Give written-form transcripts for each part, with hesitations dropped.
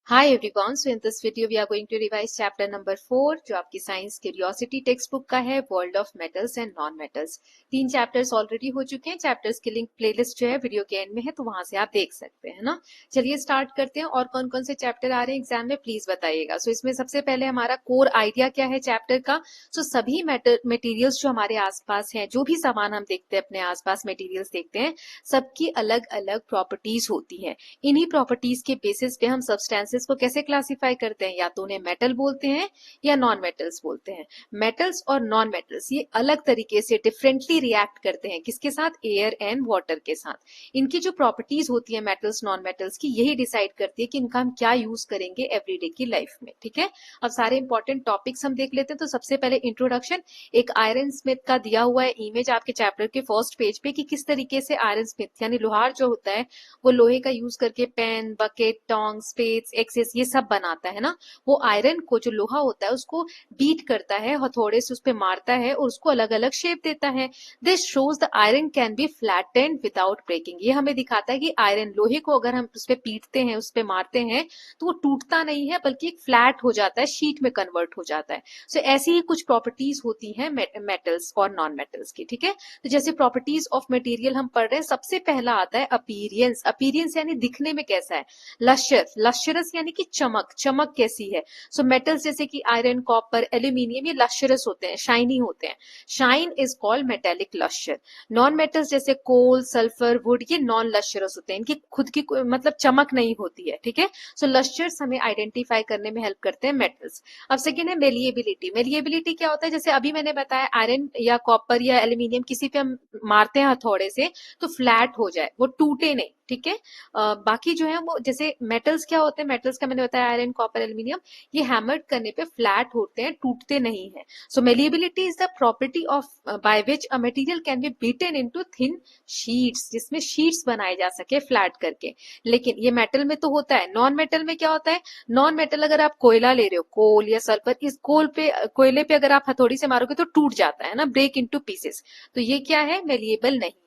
Hi everyone. So in this video we are going to revise chapter number 4 जो आपकी science curiosity text book का है world of metals and non metals. 3 chapters already हो चुके हैं। Chapters की link playlist जो है वीडियो के एंड में है, तो वहां से आप देख सकते हैं ना। चलिए स्टार्ट करते हैं। और कौन कौन से चैप्टर आ रहे हैं एग्जाम में प्लीज बताइएगा। सो इसमें सबसे पहले हमारा कोर आइडिया क्या है चैप्टर का। सो सभी मटेरियल्स जो हमारे आसपास हैं, जो भी सामान हम देखते हैं अपने आसपास मटेरियल्स देखते हैं, सबकी अलग अलग प्रॉपर्टीज होती हैं। इन्हीं प्रॉपर्टीज के बेसिस पे हम सब्सटेंसेस को कैसे क्लासिफाई करते हैं, या तो उन्हें मेटल बोलते हैं या नॉन मेटल्स बोलते हैं। मेटल्स और नॉन मेटल्स ये अलग तरीके से डिफरेंटली रिएक्ट करते हैं। किसके साथ? एयर एंड वाटर के साथ। इनकी जो प्रॉपर्टीज होती है मेटल्स नॉन मेटल्स की, यही डिसाइड करती है कि इनका हम क्या यूज करेंगे एवरीडे की लाइफ में। ठीक है, अब सारे इंपॉर्टेंट टॉपिक्स हम देख लेते हैं। तो सबसे पहले इंट्रोडक्शन, एक आयरन स्मिथ का दिया हुआ है इमेज आपके चैप्टर के फर्स्ट पेज पे कि किस तरीके से आयरन स्मिथ यानी लोहार जो होता है वो लोहे का यूज करके pen, bucket, Tong, spades, access ये सब बनाता है ना। वो आयरन को, जो लोहा होता है, उसको बीट करता है, हथौड़े से उस पे मारता है और उसको अलग अलग शेप देता है। This shows the iron can be flattened without breaking. ये हमें दिखाता है कि आयरन, लोहे को अगर हम उस पे पीटते हैं, उस पे मारते हैं, तो वो टूटता नहीं है बल्कि एक फ्लैट हो जाता है, शीट में कन्वर्ट हो जाता है। सो ऐसी ही कुछ प्रॉपर्टीज होती हैं मेटल्स और नॉन मेटल्स की। ठीक है, तो जैसे प्रॉपर्टीज ऑफ मटेरियल हम पढ़ रहे हैं, सबसे पहला आता है अपीरियंस। अपीरियंस यानी दिखने में कैसा है। लश्यर, लश्यरस यानी कि चमक, चमक कैसी है। सो मेटल्स जैसे कि आयरन, कॉपर, एल्यूमिनियम, ये लश्यरस होते हैं, शाइनी होते हैं। Shine is called metallic lustre. Non metals जैसे कोल, सल्फर, वुड, ये नॉन लश्यरस होते हैं, इनकी खुद की मतलब चमक नहीं होती है। ठीक है, सो लश्यर्स हमें आइडेंटिफाई करने में हेल्प करते हैं मेटल्स। अब सेकेंड है मेलिएबिलिटी। मेलिएबिलिटी क्या होता है? जैसे अभी मैंने बताया आयरन या कॉपर या एल्यूमिनियम किसी पे हम मारते हैं हथौड़े से तो फ्लैट हो जाए, वो टूटे नहीं। ठीक है, बाकी जो है वो जैसे मेटल्स क्या होते हैं, मेटल्स का मैंने बताया आयरन, कॉपर, एल्यूमिनियम, ये हैमर्ड करने पे फ्लैट होते हैं, टूटते नहीं है। So malleability is the property of by which a material can be beaten into thin sheets, जिसमें शीट्स बनाए जा सके फ्लैट करके। लेकिन ये मेटल में तो होता है। नॉन मेटल में क्या होता है? नॉन मेटल, अगर आप कोयला ले रहे हो, कोल या सल्फर, इस कोयले पे अगर आप हथौड़ी से मारोगे तो टूट जाता है ना, ब्रेक इनटू पीसेस। तो ये क्या है? मेलिएबल नहीं है।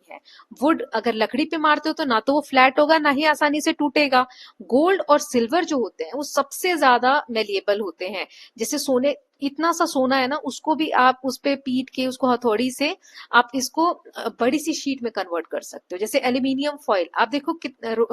वुड अगर लकड़ी पे मारते हो तो ना तो वो फ्लैट होगा, ना ही आसानी से टूटेगा। गोल्ड और सिल्वर जो होते हैं वो सबसे ज्यादा मेलिएबल होते हैं। जैसे सोने, इतना सा सोना है ना, उसको भी आप उस पे पीट के, उसको हथौड़ी से आप इसको बड़ी सी शीट में कन्वर्ट कर सकते हो। जैसे एल्यूमिनियम फॉइल, आप देखो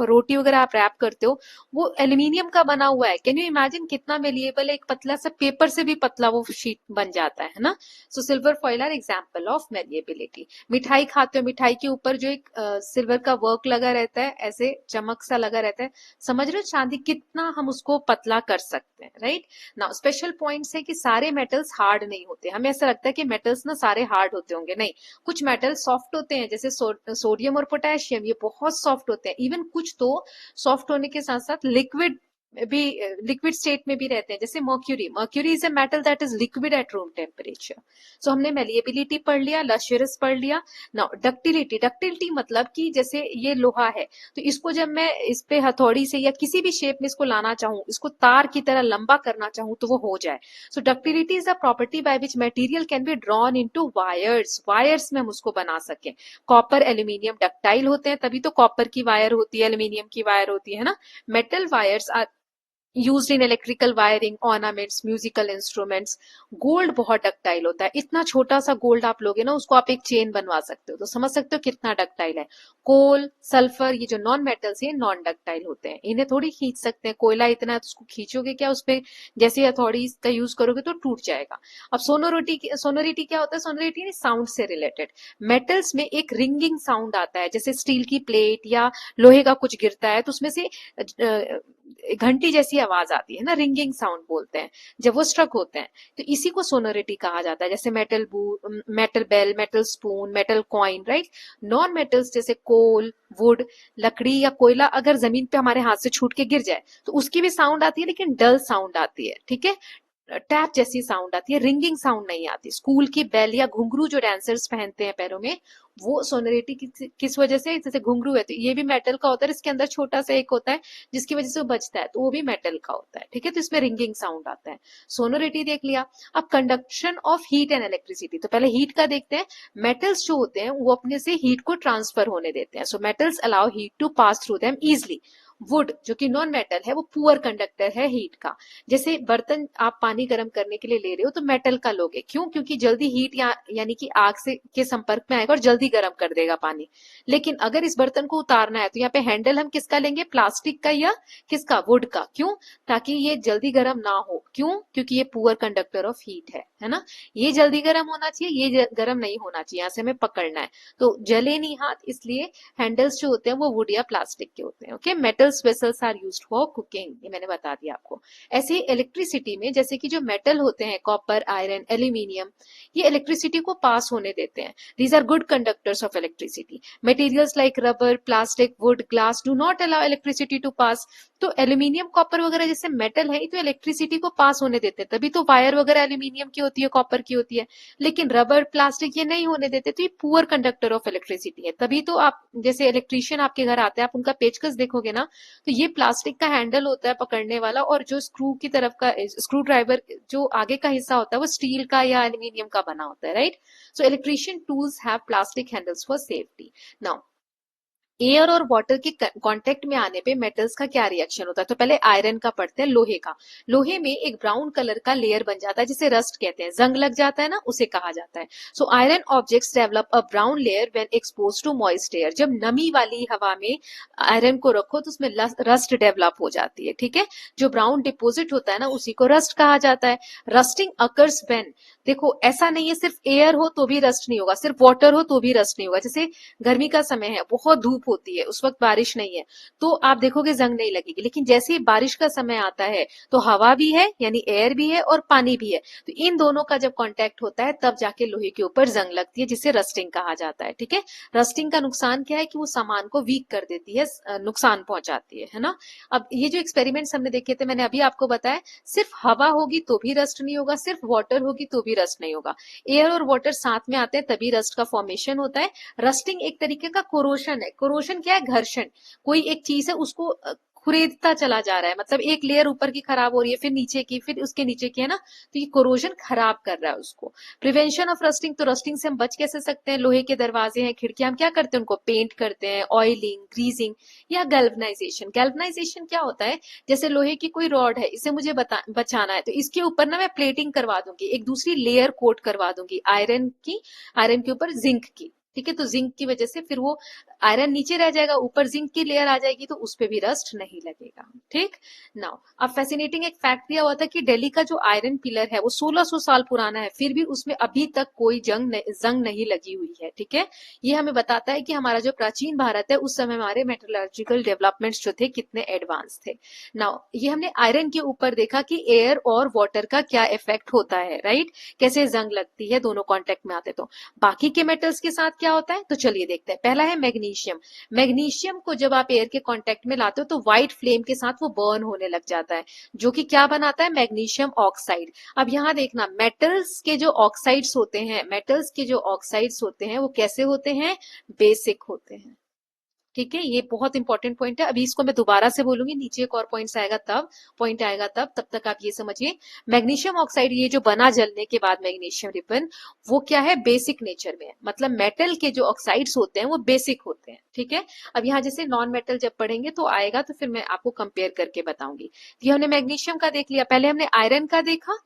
रोटी वगैरह आप रैप करते हो, वो एल्यूमिनियम का बना हुआ है। कैन यू इमेजिन कितना मेलिएबल है? एक पतला सा पेपर से भी पतला वो शीट बन जाता है ना। So silver foil are example of malleability. मिठाई खाते हो, मिठाई के ऊपर जो एक सिल्वर का वर्क लगा रहता है, ऐसे चमक सा लगा रहता है, समझ रहे हो? चांदी कितना हम उसको पतला कर सकते हैं, राइट ना। स्पेशल पॉइंट्स है कि सारे मेटल्स हार्ड नहीं होते। हमें ऐसा लगता है कि मेटल्स ना सारे हार्ड होते होंगे, नहीं। कुछ मेटल सॉफ्ट होते हैं, जैसे सोडियम और पोटेशियम, ये बहुत सॉफ्ट होते हैं। इवन कुछ तो सॉफ्ट होने के साथ साथ लिक्विड भी, लिक्विड स्टेट में भी रहते हैं, जैसे mercury. Mercury is a metal that is liquid at room temperature. So हमने मेलिएबिलिटी पढ़ लिया, लश्यरस पढ़ लिया। Now ductility. डक्टिलिटी मतलब कि जैसे ये लोहा है, तो इसको जब मैं इस पे हथौड़ी से या किसी भी शेप में इसको लाना चाहूँ, इसको तार की तरह लंबा करना चाहूँ, तो वो हो जाए। So ductility is a property by which material can be drawn into wires. Wires में हम उसको बना सकें। कॉपर, एल्यूमिनियम डक्टाइल होते हैं, तभी तो कॉपर की वायर होती है, एल्यूमिनियम की वायर होती है ना। Metal wires are used in electrical wiring, ornaments, musical instruments. Gold बहुत डक्टाइल होता है। इतना छोटा सा गोल्ड आप लोगे ना, उसको आप एक चेन बनवा सकते हो, तो समझ सकते हो कितना डक्टाइल है। कोल, सल्फर, ये जो नॉन मेटल्स हैं, नॉन डक्टाइल होते हैं, इन्हें थोड़ी खींच सकते हैं। कोयला इतना है तो उसको खींचोगे क्या? उसपे जैसे हथौड़ी का यूज करोगे तो टूट जाएगा। अब सोनोरिटी, सोनोरिटी क्या होता है? सोनोरिटी साउंड से रिलेटेड। मेटल्स में एक रिंगिंग साउंड आता है, जैसे स्टील की प्लेट या लोहे का कुछ गिरता है तो उसमें से घंटी जैसी आवाज आती है ना, रिंगिंग साउंड बोलते हैं जब वो स्ट्रक होते हैं, तो इसी को सोनोरिटी कहा जाता है। जैसे metal bell, metal spoon, metal coin, right. Non metals जैसे कोल, वुड, लकड़ी या कोयला अगर जमीन पे हमारे हाथ से छूट के गिर जाए तो उसकी भी साउंड आती है, लेकिन डल साउंड आती है। ठीक है, टैप जैसी साउंड आती है, रिंगिंग साउंड नहीं आती। स्कूल की बेल या घुंघरू जो डांसर्स पहनते हैं पैरों में, वो सोनोरिटी किस वजह से? जैसे घुंघरू है तो ये भी मेटल का होता है, इसके अंदर छोटा सा एक होता है जिसकी वजह से वो बजता है, तो वो भी मेटल का होता है। ठीक है, तो इसमें रिंगिंग साउंड आता है। सोनोरिटी देख लिया। अब conduction of heat and electricity, तो पहले हीट का देखते हैं। मेटल्स जो होते हैं वो अपने से हीट को ट्रांसफर होने देते हैं। So metals allow heat to pass through them easily. Wood जो कि नॉन मेटल है वो पुअर कंडक्टर है हीट का। जैसे बर्तन आप पानी गर्म करने के लिए ले रहे हो तो मेटल का लोगे, क्यों? क्योंकि जल्दी हीट यानी कि आग से के संपर्क में आएगा और जल्दी गर्म कर देगा पानी। लेकिन अगर इस बर्तन को उतारना है तो यहाँ पे हैंडल हम किसका लेंगे? प्लास्टिक का या किसका? वुड का। क्यों? ताकि ये जल्दी गर्म ना हो। क्यों? क्योंकि ये पुअर कंडक्टर ऑफ हीट है ना। ये जल्दी गर्म होना चाहिए, ये गर्म नहीं होना चाहिए, यहाँ से हमें पकड़ना है तो जले नहीं हाथ, इसलिए हैंडल्स जो होते हैं वो वुड या प्लास्टिक के होते हैं। Okay, metals vessels are used for cooking, ये मैंने बता दिया आपको। ऐसे ही इलेक्ट्रिसिटी में जैसे कि जो मेटल होते हैं कॉपर, आयरन, एल्यूमिनियम, ये इलेक्ट्रिसिटी को पास होने देते हैं। These are good conductors of electricity. Materials like rubber, plastic, wood, glass do not allow electricity to pass. तो एल्यूमिनियम, कॉपर वगैरह जैसे मेटल है तो इलेक्ट्रिसिटी को पास होने देते हैं, तभी तो वायर वगैरह एल्यूमिनियम की होती है, कॉपर की होती है। लेकिन रबर, प्लास्टिक ये नहीं होने देते, तो ये पुअर कंडक्टर ऑफ इलेक्ट्रिसिटी है। तभी तो आप जैसे इलेक्ट्रिशियन आपके घर आते हैं, आप उनका पेचकस देखोगे ना, तो ये प्लास्टिक का हैंडल होता है पकड़ने वाला, और जो स्क्रू की तरफ का स्क्रू ड्राइवर जो आगे का हिस्सा होता है वो स्टील का या एल्यूमिनियम का बना होता है, right. So electrician tools have plastic handles for safety. Now air और वाटर के कांटेक्ट में आने पे मेटल्स का क्या रिएक्शन होता है? तो पहले आयरन का पढ़ते हैं, लोहे का। लोहे में एक ब्राउन कलर का लेयर बन जाता है जिसे रस्ट कहते हैं, जंग लग जाता है ना, उसे कहा जाता है। So iron objects develop a brown layer when expose to moist air. जब नमी वाली हवा में आयरन को रखो तो उसमें रस्ट डेवलप हो जाती है, ठीक है। जो ब्राउन डिपोजिट होता है ना उसी को रस्ट कहा जाता है। रस्टिंग अकर्स व्हेन, देखो ऐसा नहीं है सिर्फ एयर हो तो भी रस्ट नहीं होगा, सिर्फ वाटर हो तो भी रस्ट नहीं होगा। जैसे गर्मी का समय है, बहुत धूप होती है, उस वक्त बारिश नहीं है, तो आप देखोगे जंग नहीं लगेगी। लेकिन जैसे ही बारिश का समय आता है तो हवा भी है यानी एयर भी है और पानी भी है, तो इन दोनों का जब कांटेक्ट होता है तब जाके लोहे के ऊपर जंग लगती है, जिसे रस्टिंग कहा जाता है, ठीक है। रस्टिंग का नुकसान क्या है कि वो सामान को वीक कर देती है, नुकसान पहुंचाती है ना। अब ये जो एक्सपेरिमेंट्स हमने देखे थे, मैंने अभी आपको बताया, सिर्फ हवा होगी तो भी रस्ट नहीं होगा, सिर्फ वाटर होगी तो भी रस्ट नहीं होगा। एयर और वाटर साथ में आते हैं तभी रस्ट का फॉर्मेशन होता है। रस्टिंग एक तरीके का कोरोशन है। कोरोशन क्या है? घर्षण। कोई एक चीज है उसको खुरेदता चला जा रहा है, मतलब एक लेयर ऊपर की खराब हो रही है, फिर नीचे की, फिर उसके नीचे की, है ना। तो ये कोरोजन खराब कर रहा है उसको। प्रिवेंशन ऑफ रस्टिंग, तो रस्टिंग से हम बच कैसे सकते हैं? लोहे के दरवाजे हैं, खिड़कियां, हम क्या करते हैं? उनको पेंट करते हैं, ऑयलिंग, ग्रीजिंग या गैल्वनाइजेशन। गैल्वनाइजेशन क्या होता है? जैसे लोहे की कोई रॉड है, इसे मुझे बचाना है, तो इसके ऊपर ना मैं प्लेटिंग करवा दूंगी, एक दूसरी लेयर कोट करवा दूंगी आयरन की, आयरन के ऊपर जिंक की, ठीक है। तो जिंक की वजह से फिर वो आयरन नीचे रह जाएगा, ऊपर जिंक की लेयर आ जाएगी, तो उस पे भी रस्ट नहीं लगेगा, ठीक। नाउ अब फैसिनेटिंग एक फैक्ट दिया हुआ था कि दिल्ली का जो आयरन पिलर है वो 1600 साल पुराना है, फिर भी उसमें अभी तक कोई जंग नहीं लगी हुई है, ठीक है। ये हमें बताता है कि हमारा जो प्राचीन भारत है उस समय हमारे मेटलर्जिकल डेवलपमेंट्स जो थे कितने एडवांस थे। नाउ ये हमने आयरन के ऊपर देखा कि एयर और वाटर का क्या इफेक्ट होता है, राइट, कैसे जंग लगती है दोनों कॉन्टेक्ट में आते। तो बाकी के मेटल्स के साथ क्या होता है, तो चलिए देखते हैं। पहला है मैग्नीशियम। मैग्नीशियम को जब आप एयर के कांटेक्ट में लाते हो तो व्हाइट फ्लेम के साथ वो बर्न होने लग जाता है, जो कि क्या बनाता है? Magnesium oxide. अब यहां देखना, मेटल्स के जो ऑक्साइड्स होते हैं, मेटल्स के जो ऑक्साइड्स होते हैं वो कैसे होते हैं? बेसिक होते हैं, ठीक है। ये बहुत इंपॉर्टेंट पॉइंट है, अभी इसको मैं दोबारा से बोलूंगी, नीचे एक और पॉइंट आएगा तब तक आप ये समझिए। मैग्नीशियम ऑक्साइड ये जो बना जलने के बाद मैग्नीशियम रिबन, वो क्या है? बेसिक नेचर में है, मतलब मेटल के जो ऑक्साइड्स होते हैं वो बेसिक होते हैं, ठीक है। अब यहाँ जैसे नॉन मेटल जब पढ़ेंगे तो आएगा, तो फिर मैं आपको कंपेयर करके बताऊंगी। ये हमने मैग्नीशियम का देख लिया, पहले हमने आयरन का देखा,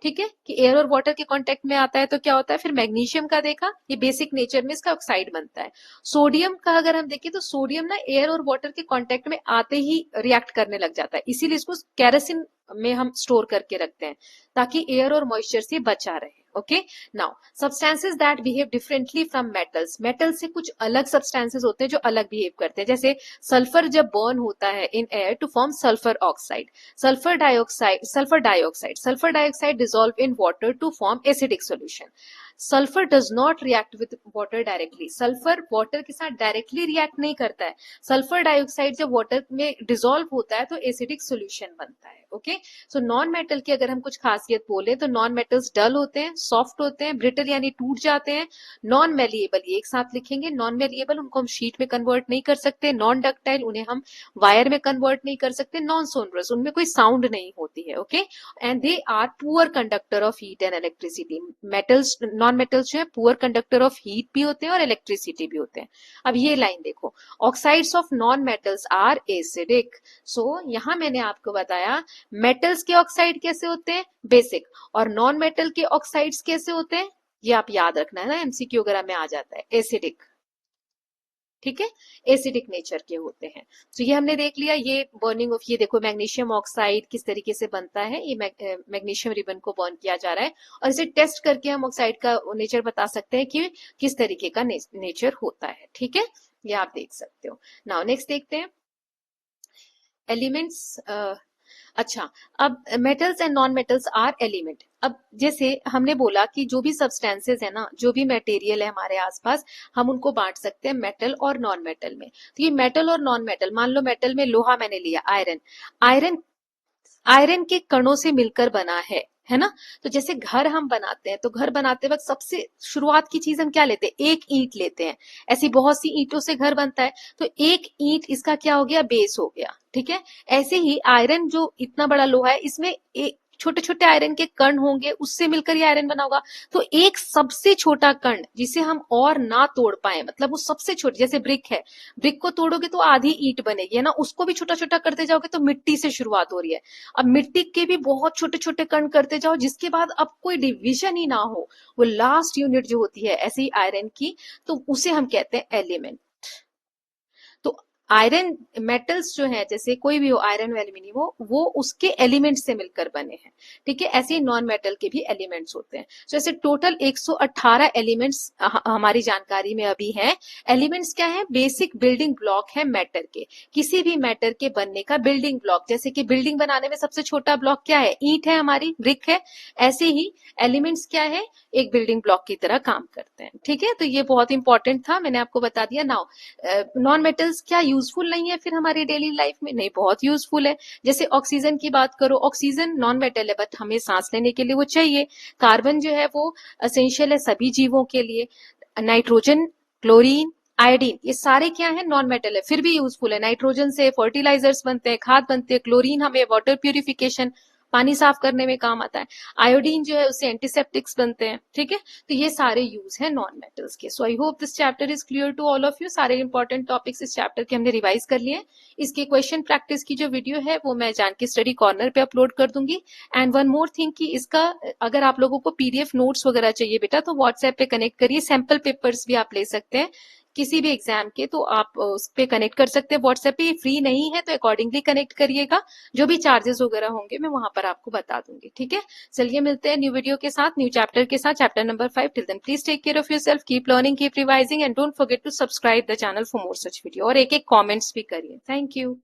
ठीक है, कि एयर और वाटर के कांटेक्ट में आता है तो क्या होता है। फिर मैग्नीशियम का देखा, ये बेसिक नेचर में इसका ऑक्साइड बनता है। सोडियम का अगर हम देखें तो सोडियम ना एयर और वाटर के कांटेक्ट में आते ही रिएक्ट करने लग जाता है, इसीलिए इसको केरोसिन में हम स्टोर करके रखते हैं ताकि एयर और मॉइस्चर से बचा रहे। Okay, now substances that behave differently from metals. Metal से कुछ अलग सब्सटेंसेस होते हैं जो अलग बिहेव करते हैं, जैसे सल्फर जब बर्न होता है in air to form sulphur oxide, sulphur dioxide dissolve in water to form acidic solution. Sulphur does not react with water directly, sulphur water के साथ डायरेक्टली रिएक्ट नहीं करता है। सल्फर डाइऑक्साइड जब वाटर में डिसॉल्व होता है तो एसिडिक सॉल्यूशन बनता है। ओके, सो नॉन मेटल की अगर हम कुछ खासियत बोले तो नॉन मेटल्स डल होते हैं, सॉफ्ट होते हैं, ब्रिटल यानी टूट जाते हैं, नॉन मेलिएबल, ये एक साथ लिखेंगे, नॉन मेलिएबल उनको हम शीट में कन्वर्ट नहीं कर सकते, नॉन डक्टाइल उन्हें हम वायर में कन्वर्ट नहीं कर सकते, नॉन सोनरस उनमें कोई साउंड नहीं होती है। Okay, and they are poor conductor of heat and electricity. Metals non metals जो है पुअर कंडक्टर ऑफ हीट भी होते हैं और इलेक्ट्रिसिटी भी होते हैं। अब ये लाइन देखो, oxides of non metals are acidic. So यहाँ मैंने आपको बताया मेटल्स के ऑक्साइड कैसे होते हैं, बेसिक, और नॉन मेटल के ऑक्साइड्स कैसे होते हैं, ये आप याद रखना है ना, एमसीक्यू वगैरह में आ जाता है, एसिडिक। ठीक है, एसिडिक नेचर के होते हैं। तो ये हमने देख लिया, ये बर्निंग ऑफ, ये देखो मैग्नीशियम ऑक्साइड किस तरीके से बनता है, ये मैग्नीशियम रिबन को बर्न किया जा रहा है, और इसे टेस्ट करके हम ऑक्साइड का नेचर बता सकते हैं कि किस तरीके का नेचर होता है। ठीक है, ये आप देख सकते हो। नाउ नेक्स्ट देखते हैं एलिमेंट्स। अच्छा, अब metals and non metals are element. अब जैसे हमने बोला कि जो भी सब्सटेंसेस है ना, जो भी मटेरियल है हमारे आसपास, हम उनको बांट सकते हैं मेटल और नॉन मेटल में। तो ये मेटल और नॉन मेटल, मान लो मेटल में लोहा मैंने लिया, आयरन, आयरन आयरन के कणों से मिलकर बना है ना। तो जैसे घर हम बनाते हैं, तो घर बनाते वक्त सबसे शुरुआत की चीज हम क्या लेते हैं, एक ईंट लेते हैं। ऐसी बहुत सी ईंटों से घर बनता है, तो एक ईंट इसका क्या हो गया, बेस हो गया। ठीक है, ऐसे ही आयरन जो इतना बड़ा लोहा है, इसमें एक छोटे छोटे आयरन के कण होंगे, उससे मिलकर ये आयरन बना होगा। तो एक सबसे छोटा कण जिसे हम और ना तोड़ पाए, मतलब वो सबसे छोटी, जैसे ब्रिक है, ब्रिक को तोड़ोगे तो आधी ईंट बनेगी, है ना, उसको भी छोटा छोटा करते जाओगे तो मिट्टी से शुरुआत हो रही है। अब मिट्टी के भी बहुत छोटे छोटे कण करते जाओ, जिसके बाद अब कोई डिवीजन ही ना हो, वो लास्ट यूनिट जो होती है ऐसे ही आयरन की, तो उसे हम कहते हैं एलिमेंट। तो आयरन मेटल्स जो है, जैसे कोई भी हो, आयरन व एल्यूमिनियम हो, वो उसके एलिमेंट से मिलकर बने हैं। ठीक है, ऐसे ही नॉन मेटल के भी एलिमेंट्स होते हैं। तो ऐसे टोटल 118 एलिमेंट्स हमारी जानकारी में अभी हैं। एलिमेंट्स क्या है, बेसिक बिल्डिंग ब्लॉक है मैटर के, किसी भी मैटर के बनने का बिल्डिंग ब्लॉक। जैसे कि बिल्डिंग बनाने में सबसे छोटा ब्लॉक क्या है, ईंट है हमारी, ब्रिक है, ऐसे ही एलिमेंट्स क्या है, एक बिल्डिंग ब्लॉक की तरह काम करते हैं। ठीक है, तो ये बहुत इंपॉर्टेंट था, मैंने आपको बता दिया। नाउ नॉन मेटल्स क्या यूजफुल नहीं है फिर हमारी डेली लाइफ में, नहीं, बहुत यूजफुल है। जैसे ऑक्सीजन की बात करो, ऑक्सीजन नॉन मेटल है, बट हमें सांस लेने के लिए वो चाहिए। कार्बन जो है वो असेंशियल है सभी जीवों के लिए। नाइट्रोजन, क्लोरीन, आयोडीन, ये सारे क्या है, नॉन मेटल है, फिर भी यूजफुल है। नाइट्रोजन से फर्टिलाइजर्स बनते हैं, खाद बनते हैं। क्लोरीन हमें वाटर प्यूरिफिकेशन, पानी साफ करने में काम आता है। आयोडीन जो है उससे एंटीसेप्टिक्स बनते हैं। ठीक है, तो ये सारे यूज है नॉन मेटल्स के। So I hope this chapter is clear to all of you. सारे इंपॉर्टेंट टॉपिक्स इस चैप्टर के हमने रिवाइज कर लिए। इसके क्वेश्चन प्रैक्टिस की जो वीडियो है वो मैं जानकी स्टडी कॉर्नर पे अपलोड कर दूंगी। एंड वन मोर थिंग कि इसका अगर आप लोगों को पीडीएफ नोट्स वगैरह चाहिए बेटा, तो व्हाट्सएप पे कनेक्ट करिए। सैंपल पेपर्स भी आप ले सकते हैं किसी भी एग्जाम के, तो आप उस पे कनेक्ट कर सकते हैं व्हाट्सएप पे। फ्री नहीं है तो अकॉर्डिंगली कनेक्ट करिएगा, जो भी चार्जेस वगैरह होंगे मैं वहां पर आपको बता दूंगी। ठीक है, चलिए मिलते हैं न्यू वीडियो के साथ, न्यू चैप्टर के साथ, chapter number 5। Till then please take care of yourself, keep learning, keep revising, and don't forget to subscribe the channel for more such video. और एक एक कॉमेंट्स भी करिए। Thank you.